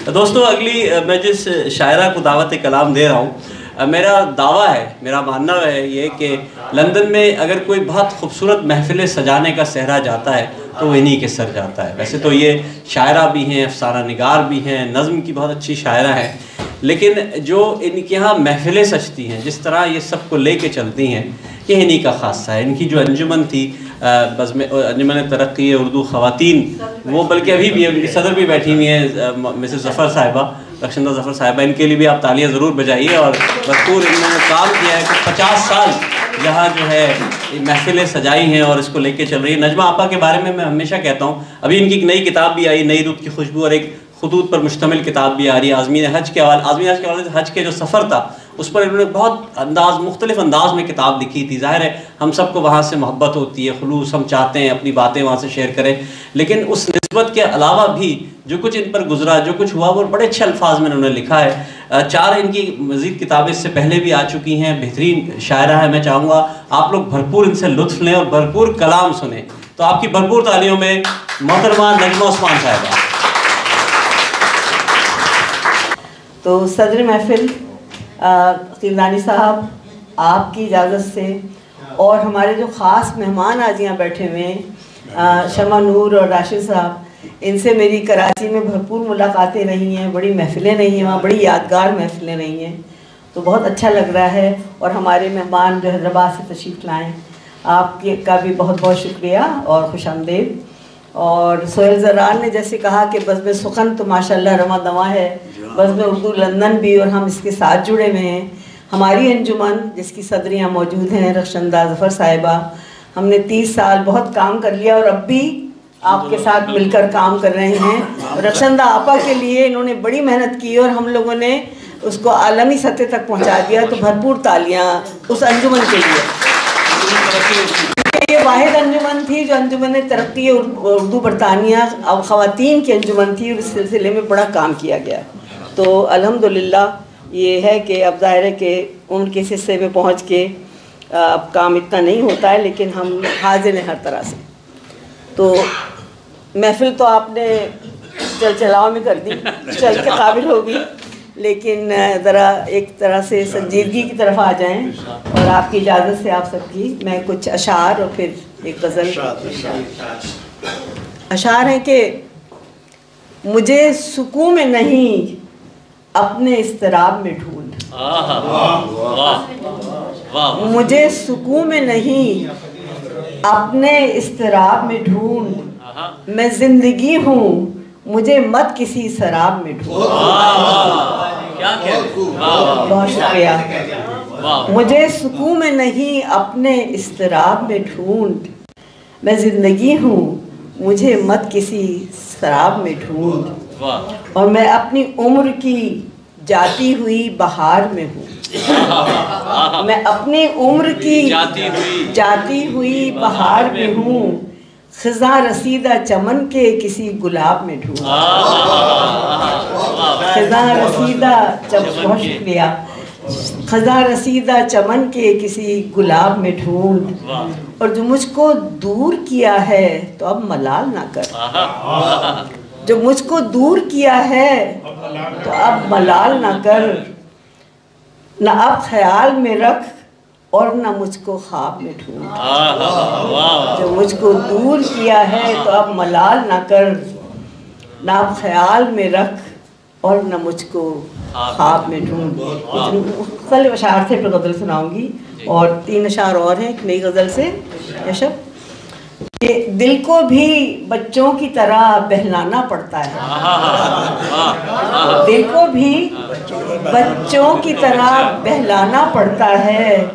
दोस्तों अगली मैं जिस शायरा को दावत कलाम दे रहा हूँ, मेरा दावा है, मेरा मानना है ये कि लंदन में अगर कोई बहुत खूबसूरत महफ़िलें सजाने का सहरा जाता है तो वो इन्हीं के सर जाता है। वैसे तो ये शायरा भी हैं, अफसाना निगार भी हैं, नज़्म की बहुत अच्छी शायरा हैं, लेकिन जो इनके यहाँ महफ़िलें सजती हैं, जिस तरह ये सबको ले कर चलती हैं, ये इन्हीं का ख़ासा है। इनकी जो अंजुमन थी बज़्म अंजुमन तरक्की उर्दू ख़वातीन, वो बल्कि अभी भी इनकी सदर भी बैठी हुई हैं मिसेस ज़फ़र साहिबा, रक्षंदा ज़फ़र साहिबा, इनके लिए भी आप तालियां ज़रूर बजाइए। और भरपूर इन्होंने काम किया है कि 50 साल यहाँ जो है महफ़िलें सजाई हैं और इसको लेके चल रही है। नजमा आपा के बारे में मैं हमेशा कहता हूँ, अभी इनकी एक नई किताब भी आई, नई रुत की खुशबू, और एक खुतूत पर मुश्तमिल किताब भी आ रही है आज़मीन हज के हवाले से। हज के जो सफ़र था उस पर इन्होंने बहुत मुख्तलिफ अंदाज में किताब लिखी थी। ज़ाहिर है हम सबको वहाँ से मोहब्बत होती है, खुलूस, हम चाहते हैं अपनी बातें वहाँ से शेयर करें, लेकिन उस निस्बत के अलावा भी जो कुछ इन पर गुजरा, जो कुछ हुआ, वो बड़े अच्छे अल्फाज में उन्होंने लिखा है। 4 इनकी मज़ीद किताबें इससे पहले भी आ चुकी हैं, बेहतरीन शायरा है। मैं चाहूँगा आप लोग भरपूर इनसे लुत्फ़ लें और भरपूर कलाम सुने। तो आपकी भरपूर तालियों में मोहतरमा नजमा उस्मान साहिबा। तो सदर महफिल क़िरदानी साहब, आपकी इजाज़त से, और हमारे जो ख़ास मेहमान आज यहाँ बैठे हुए हैं, शमा नूर और राशिद साहब, इनसे मेरी कराची में भरपूर मुलाकातें रही हैं, बड़ी महफ़िलें रही हैं वहाँ, बड़ी यादगार महफ़िलें रही हैं। तो बहुत अच्छा लग रहा है। और हमारे मेहमान जो हैदराबाद से तशरीफ़ लाएँ, आपके का भी बहुत बहुत शुक्रिया और खुशामदीद। और सोहेल ज़रान ने जैसे कहा कि बज़्म सुखन तो माशाल्लाह रवां दवा है, बज़्म उर्दू लंदन भी, और हम इसके साथ जुड़े हुए हैं। हमारी अंजुमन जिसकी सदरियाँ मौजूद हैं रक्षंदा ज़फ़र साहिबा, हमने 30 साल बहुत काम कर लिया और अब भी आपके साथ मिलकर काम कर रहे हैं। रक्षंदा आपा के लिए इन्होंने बड़ी मेहनत की और हम लोगों ने उसको आलमी सतह तक पहुँचा दिया। तो भरपूर तालियाँ उस अंजुमन के लिए। ये वाहिद अंजुमन थी जो अंजुमन तरक्की उर्दू बरतानिया और ख़वातीन की अंजुमन थी, और इस सिलसिले में बड़ा काम किया गया। तो अल्हम्दुलिल्लाह ये है कि अब ज़ाहिर है कि उम्र के हिस्से में पहुँच के अब काम इतना नहीं होता है, लेकिन हम हाजिर हैं हर तरह से। तो महफिल तो आपने चल चलाव में कर दी, चल के काबिल होगी, लेकिन ज़रा एक तरह से संजीदगी की तरफ आ जाएं। और आपकी इजाज़त से आप सबकी मैं कुछ अशार और फिर एक गज़ल। अशार हैं कि मुझे सुकून में नहीं अपने इज़्तिराब में ढूंढ, मुझे सुकून में नहीं अपने इज़्तिराब में ढूंढ, मैं ज़िंदगी हूँ मुझे मत किसी शराब में ढूंढ। बहुत शुक्रिया। मुझे सुकून में नहीं अपने इज़्तिराब में ढूंढ, मैं ज़िंदगी हूँ मुझे मत किसी शराब में ढूंढ, और मैं अपनी उम्र की जाती हुई बहार में हूँ। मैं अपनी उम्र की जाती हुई बहार में हूँ, ख़ज़ा रसीदा चमन के किसी गुलाब में ढूंढ। ख़ज़ा रसीदा बहुत शुक्रिया। ख़ज़ा रसीदा चमन के किसी गुलाब में ढूंढ, और जो मुझको दूर किया है तो अब मलाल ना कर, जो मुझको दूर किया है तो अब मलाल ना कर, न अब ख्याल में रख और न मुझको ख्वाब में ढूंढ। जो मुझको दूर किया है तो अब मलाल ना कर, न अब ख्याल में रख और न मुझको ख्वाब में ढूंढ। मुख्तलिफ अशार से पर गज़ल सुनाऊंगी, और 3 अशार और हैं एक नई गज़ल से। यशब कि दिल को भी बच्चों की तरह बहलाना पड़ता है, दिल को भी बच्चों की तरह बहलाना पड़ता है,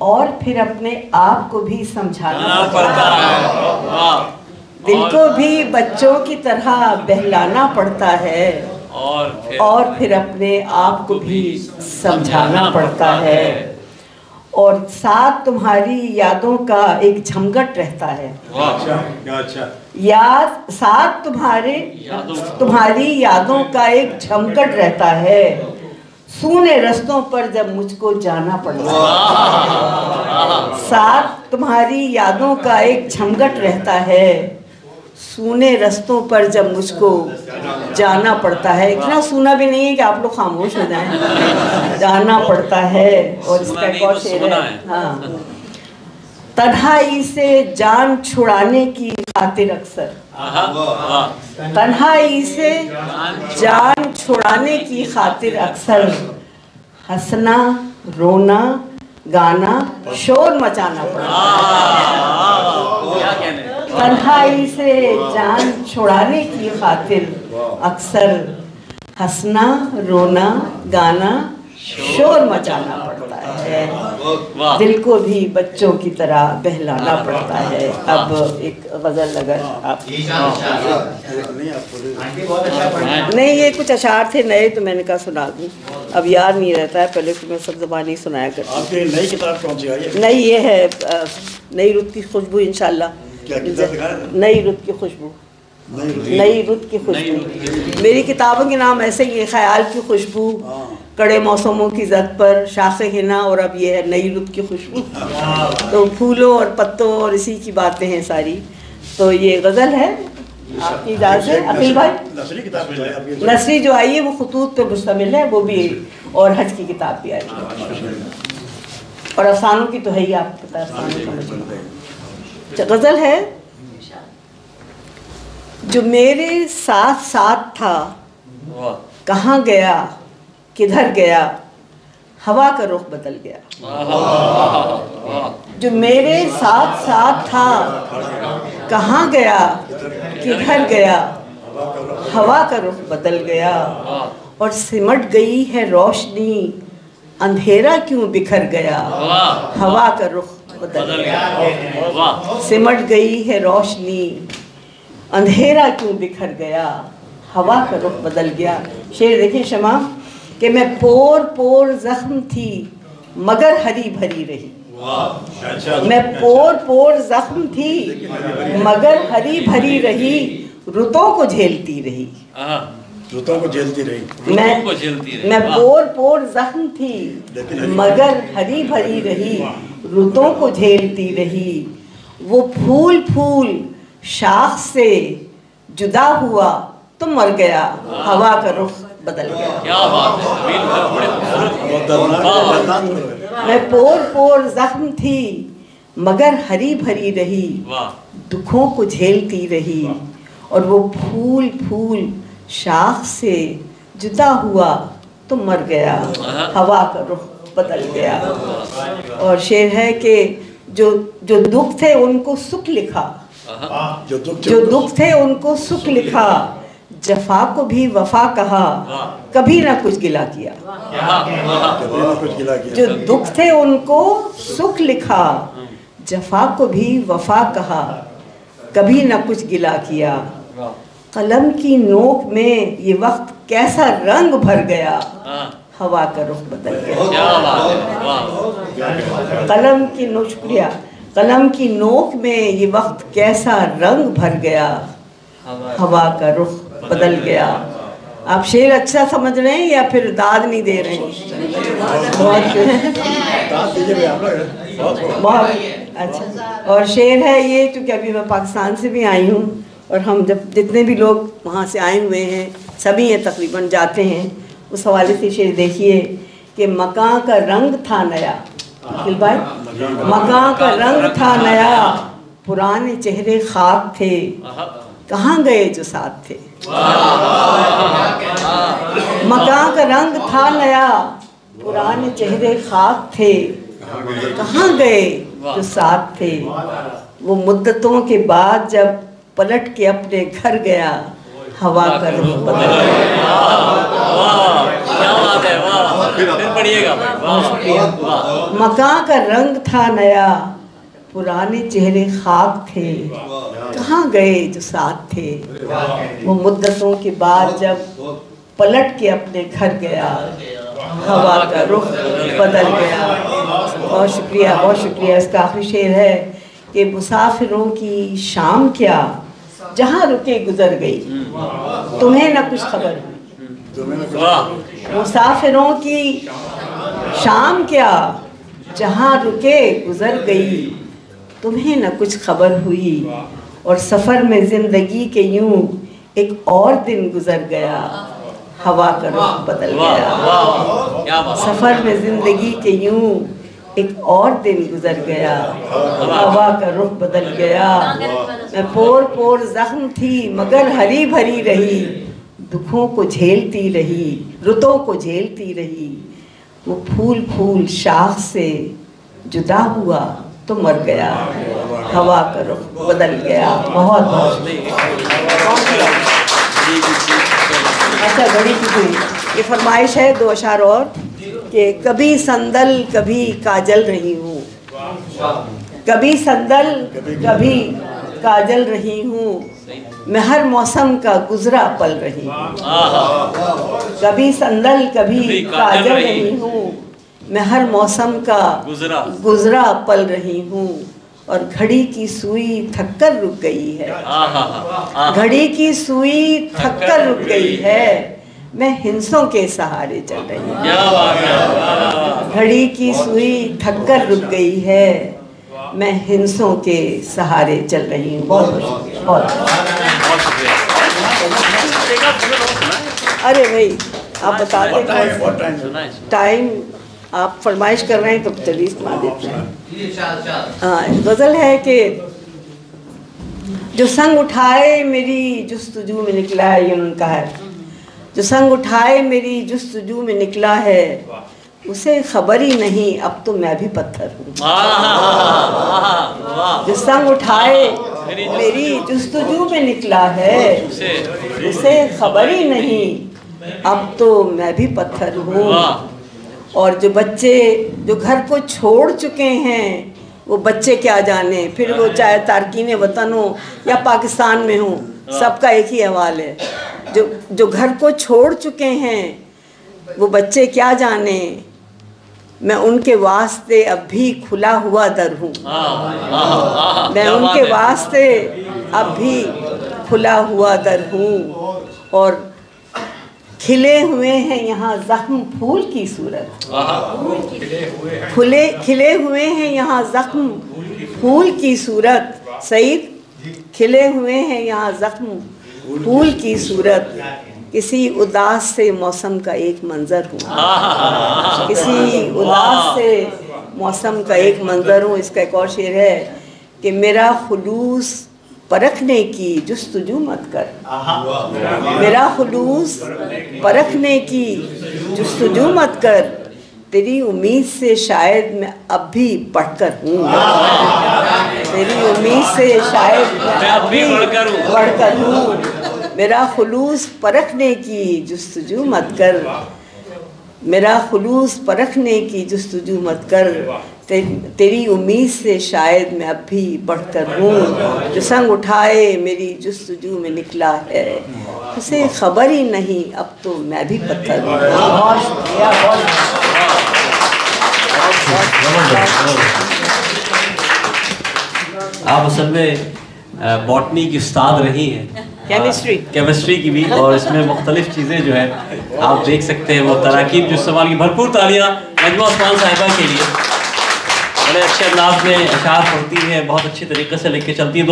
और फिर अपने आप को भी समझाना पड़ता है। दिल को भी बच्चों की तरह बहलाना पड़ता है, और फिर अपने आप को भी समझाना पड़ता है, और साथ तुम्हारी यादों का एक झमघट रहता है। याद साथ तुम्हारी यादों का एक झमघट रहता है, सूने रस्तों पर जब मुझको जाना पड़ता है। साथ तुम्हारी यादों का एक झमघट रहता है, सूने रस्तों पर जब मुझको जाना पड़ता है, इतना सूना भी नहीं है कि आप लोग खामोश हो जाएं, जाना पड़ता है। और इसका एक और शेर है, हाँ, तन्हाई से जान छुड़ाने की खातिर अक्सर, तन्हाई से जान छुड़ाने की खातिर अक्सर हंसना रोना गाना शोर मचाना पड़ता है। तन्हाई से जान छुड़ाने की खातिर अक्सर हंसना रोना गाना शोर मचाना पड़ता है, दिल को भी बच्चों की तरह बहलाना पड़ता है। अब एक गज़ल अगर आप नहीं, ये कुछ अशार थे नए तो मैंने कहा सुना दूँ, अब याद नहीं रहता है, पहले तो मैं सब ज़बानी सुनाया करती। आपकी नई किताब कौन सी आई है? नई ये है नई रुत की खुशबू, इंशाल्लाह। नई रुत की खुशबू, नई रुत की खुशबू। मेरी किताबों के नाम ऐसे ही है, ख्याल की खुशबू, कड़े मौसमों की ज़द पर, शाखे हिना, और अब ये है नई रुत की खुशबू। तो फूलों और पत्तों और इसी की बातें हैं सारी। तो ये गज़ल है, आपकी इजाज़त है अकील भाई। नसरी जो आई है वो खतूत पे मुश्तमिल है, वो भी, और हज की किताब भी आई है, और अफसानों की तो है ही, आपको पता है अफसानों का मजमूआ। गज़ल है, जो मेरे साथ साथ था कहाँ गया किधर गया, हवा का रुख बदल गया। जो मेरे साथ साथ था कहाँ गया किधर गया, हवा का रुख बदल गया। और सिमट गई है रोशनी, अंधेरा क्यों बिखर गया, हवा का रुख बदल गया। सिमट गई है रोशनी, अंधेरा क्यों बिखर गया, हवा का रुख बदल गया। शेर देखिए शमा, कि मैं पोर पोर जख्म थी मगर हरी भरी रही। मैं पोर पोर जख्म थी मगर हरी भरी रही, रुतों को झेलती रही। रुतों को झेलती रही। मैं पोर पोर जख्म थी मगर हरी भरी रही, रुतों को झेलती रही। वो फूल फूल शाख से जुदा हुआ तो मर गया, हवा का रुख बदल गया। क्या बात है। मैं पोर पोर जख्म थी मगर हरी भरी रही, दुखों को झेलती रही। और वो फूल फूल शाख से जुदा हुआ तो मर गया, हवा का रुख बदल गया। और शेर है कि जो दुख थे उनको सुख लिखा, जो दुख थे उनको सुख लिखा, जफा को भी वफा कहा, कभी ना कुछ गिला किया। जो दुख थे उनको सुख लिखा, जफा को भी वफा कहा, कभी ना कुछ गिला किया। कलम की नोक में ये वक्त कैसा रंग भर गया, हवा का रुख बदल गया। कलम की नोक, शुक्रिया, कलम की नोक में ये वक्त कैसा रंग भर गया, हवा का रुख बदल गया। आप शेर अच्छा समझ रहे हैं या फिर दाद नहीं दे रहे हैं? बहुत अच्छा। और शेर है ये, क्योंकि अभी मैं पाकिस्तान से भी आई हूँ, और हम जब जितने भी लोग वहाँ से आए हुए हैं सभी ये तकरीबन जाते हैं, उस हवाले से शेर देखिए कि मकां का रंग था नया, अखिल भाई, मकां का रंग था नया, पुराने चेहरे खाक थे, कहाँ गए जो साथ थे। मकां का रंग था नया, पुराने चेहरे खाक थे, कहाँ गए जो साथ थे। वो मुद्दतों के बाद जब पलट के अपने घर गया, हवा का रुख बदल गया। मकां का रंग था नया, पुराने चेहरे खाक थे, कहाँ गए जो साथ थे। वो मुद्दतों के बाद जब पलट के अपने घर गया, हवा का रुख बदल गया। बहुत शुक्रिया, बहुत शुक्रिया। इसका आखिरी शेर है कि मुसाफिरों की शाम क्या, जहाँ रुके गुजर गई, तुम्हें न कुछ खबर हुई। मुसाफिरों की शाम क्या, जहाँ रुके गुजर गई, तुम्हें न कुछ खबर हुई। और सफ़र में ज़िंदगी के यूं एक और दिन गुजर गया, हवा का रुख बदल गया। सफ़र में ज़िंदगी के यूं एक और दिन गुजर गया, हवा का रुख बदल गया। मैं पोर पोर जख्म थी मगर हरी भरी रही, दुखों को झेलती रही, रुतों को झेलती रही। वो फूल फूल शाख से जुदा हुआ तो मर गया, हवा का रुख बदल गया। बहुत बहुत अच्छा घड़ी की हुई। ये फरमाइश है 2 अशार और कि कभी संदल कभी काजल रही हूँ, कभी संदल कभी काजल रही हूँ, मैं हर मौसम का गुजरा पल रही हूँ। कभी संदल कभी काजल रही हूँ, मैं हर मौसम का गुजरा पल रही हूँ। और घड़ी की सुई थककर रुक गई है, घड़ी की सुई थककर रुक गई है, मैं हिंसों के सहारे चल रही हूँ। घड़ी की सुई थककर रुक गई है, मैं हिंसों के सहारे चल रही हूँ। बहुत अरे भाई आप बताते टाइम आप फरमाइश कर रहे हैं तो चलिए सुना देते हैं। हाँ, गज़ल है कि जो संग उठाए मेरी जुस्तजू में निकला है, ये उनका है। जो संग उठाए मेरी जुस्तजू में निकला है, उसे खबर ही नहीं अब तो मैं भी पत्थर हूँ। जो संग उठाए मेरी जुस्तजू में निकला है, उसे खबर ही नहीं अब तो मैं भी पत्थर हूँ। और जो बच्चे जो घर को छोड़ चुके हैं, वो बच्चे क्या जाने, फिर वो चाहे तारकीन वतन हो या पाकिस्तान में हो, सबका एक ही अहवाल है। जो घर को छोड़ चुके हैं, वो बच्चे क्या जाने, मैं उनके वास्ते अब भी खुला हुआ दर हूँ। मैं उनके वास्ते अब भी खुला हुआ दर हूँ। और खिले हुए हैं यहाँ जख्म फूल की सूरत, खिले हुए हैं यहाँ जख्म फूल की सूरत। सईद, खिले हुए हैं यहाँ जख्म फूल की सूरत, किसी उदास से मौसम का एक मंजर हूँ। किसी उदास से मौसम का एक मंजर हूँ। इसका एक और शेर है कि मेरा खुलूस परखने की जुस्तजू मत कर, मेरा खुलूस परखने की जुस्तजू मत कर, तेरी उम्मीद से शायद मैं अब भी बढ़कर हूँ। तेरी उम्मीद से शायद मैं अब भी बढ़कर हूँ। मेरा खुलूस परखने की जुस्तजू मत कर, मेरा खुलूस परखने की जुस्तजू मत कर, तेरी उम्मीद से शायद मैं अब भी बढ़कर हूँ। जो संग उठाए मेरी जुस्तजू में निकला है, उसे खबर ही नहीं अब तो मैं भी पत्थर हूँ। बहुत शुक्रिया। आप असल में बॉटनी की उस्ताद रही हैं, केमिस्ट्री की भी, और इसमें मुख्तलिफ चीज़ें जो है आप देख सकते हैं। वो तराकीब जो इस्तेमाल की, भरपूर तालियाँ नजमा उस्मान साहिबा के लिए। बड़े अच्छे अंदाज में अशार पढ़ती है, बहुत अच्छे तरीके से लेके चलती है।